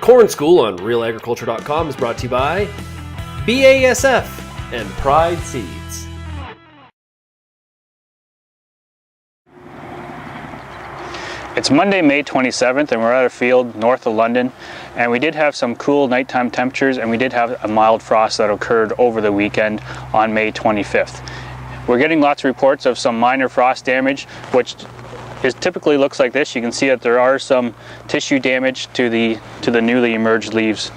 Corn School on realagriculture.com is brought to you by BASF and Pride Seeds. It's Monday, May 27th, and we're at a field north of London, and we did have some cool nighttime temperatures, and we did have a mild frost that occurred over the weekend on May 25th. We're getting lots of reports of some minor frost damage, which typically looks like this. You can see that there are some tissue damage to the newly emerged leaves.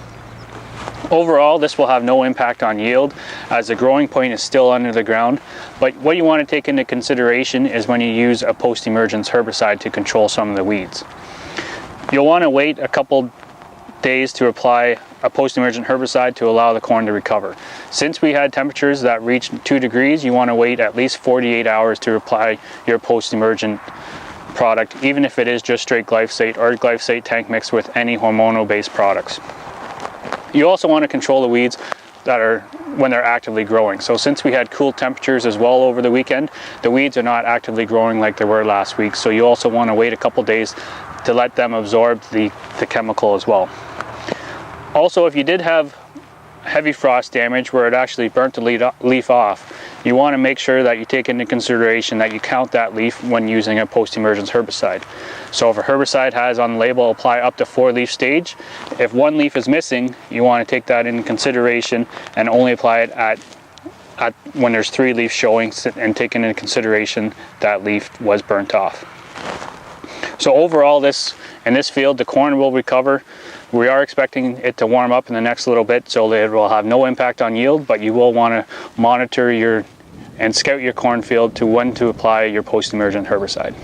Overall, this will have no impact on yield as the growing point is still under the ground, but what you want to take into consideration is when you use a post-emergence herbicide to control some of the weeds. You'll want to wait a couple days to apply a post-emergent herbicide to allow the corn to recover. Since we had temperatures that reached 2 degrees, you want to wait at least 48 hours to apply your post-emergent product, even if it is just straight glyphosate or glyphosate tank mixed with any hormonal-based products. You also want to control the weeds that are when they're actively growing. So since we had cool temperatures as well over the weekend, the weeds are not actively growing like they were last week. So you also want to wait a couple days to let them absorb the chemical as well. Also, if you did have heavy frost damage where it actually burnt the leaf off, you want to make sure that you take into consideration that you count that leaf when using a post-emergence herbicide. So if a herbicide has on the label apply up to 4 leaf stage, if 1 leaf is missing, you want to take that into consideration and only apply it at when there's 3 leaves showing, and take into consideration that leaf was burnt off. So overall, in this field, the corn will recover. We are expecting it to warm up in the next little bit, so it will have no impact on yield, but you will want to monitor and scout your cornfield to when to apply your post-emergent herbicide.